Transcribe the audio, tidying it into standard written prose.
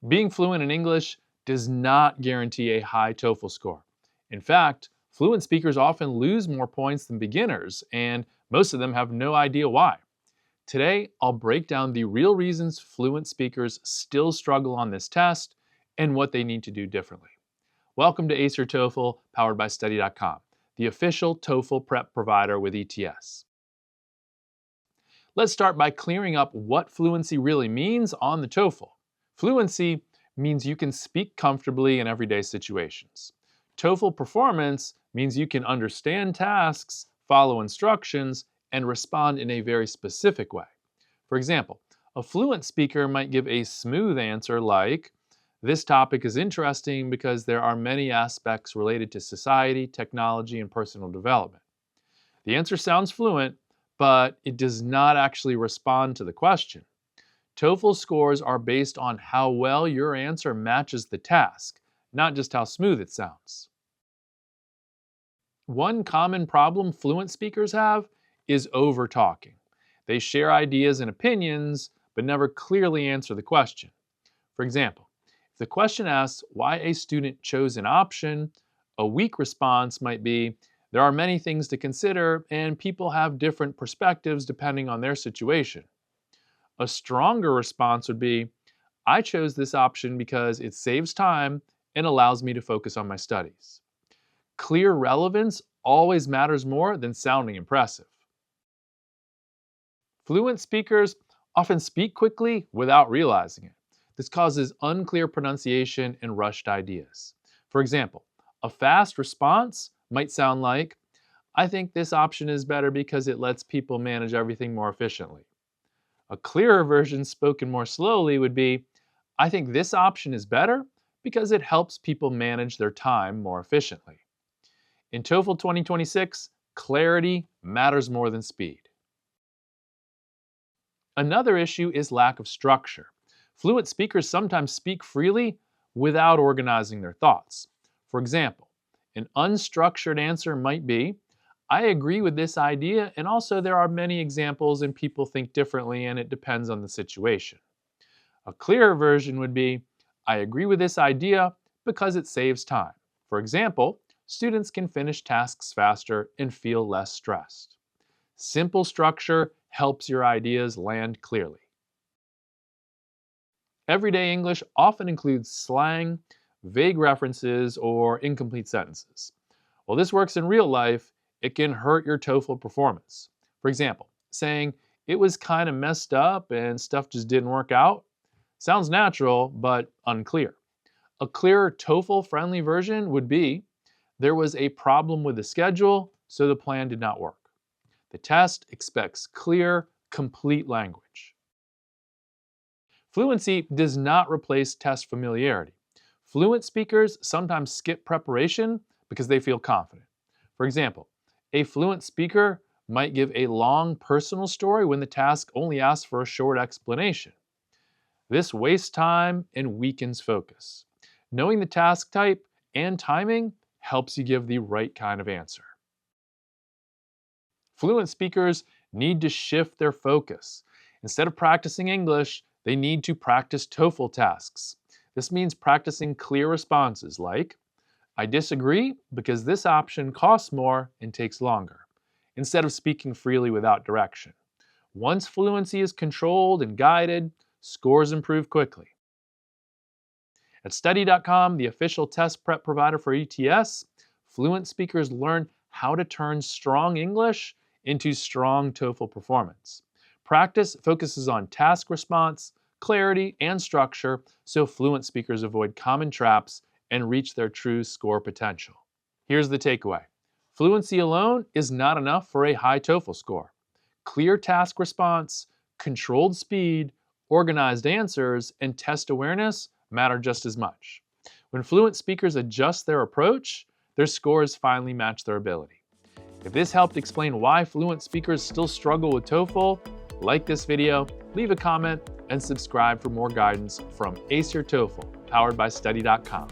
Being fluent in English does not guarantee a high TOEFL score. In fact, fluent speakers often lose more points than beginners, and most of them have no idea why. Today, I'll break down the real reasons fluent speakers still struggle on this test and what they need to do differently. Welcome to Ace Your TOEFL, powered by Study.com, the official TOEFL prep provider with ETS. Let's start by clearing up what fluency really means on the TOEFL. Fluency means you can speak comfortably in everyday situations. TOEFL performance means you can understand tasks, follow instructions, and respond in a very specific way. For example, a fluent speaker might give a smooth answer like, "This topic is interesting because there are many aspects related to society, technology, and personal development." The answer sounds fluent, but it does not actually respond to the question. TOEFL scores are based on how well your answer matches the task, not just how smooth it sounds. One common problem fluent speakers have is overtalking. They share ideas and opinions, but never clearly answer the question. For example, if the question asks why a student chose an option, a weak response might be, "There are many things to consider, and people have different perspectives depending on their situation." A stronger response would be, "I chose this option because it saves time and allows me to focus on my studies." Clear relevance always matters more than sounding impressive. Fluent speakers often speak quickly without realizing it. This causes unclear pronunciation and rushed ideas. For example, a fast response might sound like, "I think this option is better because it lets people manage everything more efficiently." A clearer version spoken more slowly would be, "I think this option is better because it helps people manage their time more efficiently." In TOEFL 2026, clarity matters more than speed. Another issue is lack of structure. Fluent speakers sometimes speak freely without organizing their thoughts. For example, an unstructured answer might be, "I agree with this idea, and also there are many examples and people think differently and it depends on the situation." A clearer version would be, "I agree with this idea because it saves time. For example, students can finish tasks faster and feel less stressed." Simple structure helps your ideas land clearly. Everyday English often includes slang, vague references, or incomplete sentences. While this works in real life, it can hurt your TOEFL performance. For example, saying, "It was kind of messed up and stuff just didn't work out," sounds natural, but unclear. A clearer TOEFL-friendly version would be, "There was a problem with the schedule, so the plan did not work." The test expects clear, complete language. Fluency does not replace test familiarity. Fluent speakers sometimes skip preparation because they feel confident. For example, a fluent speaker might give a long personal story when the task only asks for a short explanation. This wastes time and weakens focus. Knowing the task type and timing helps you give the right kind of answer. Fluent speakers need to shift their focus. Instead of practicing English, they need to practice TOEFL tasks. This means practicing clear responses like, "I disagree because this option costs more and takes longer," instead of speaking freely without direction. Once fluency is controlled and guided, scores improve quickly. At Study.com, the official test prep provider for ETS, fluent speakers learn how to turn strong English into strong TOEFL performance. Practice focuses on task response, clarity, and structure so fluent speakers avoid common traps and reach their true score potential. Here's the takeaway. Fluency alone is not enough for a high TOEFL score. Clear task response, controlled speed, organized answers, and test awareness matter just as much. When fluent speakers adjust their approach, their scores finally match their ability. If this helped explain why fluent speakers still struggle with TOEFL, like this video, leave a comment, and subscribe for more guidance from Ace Your TOEFL, powered by Study.com.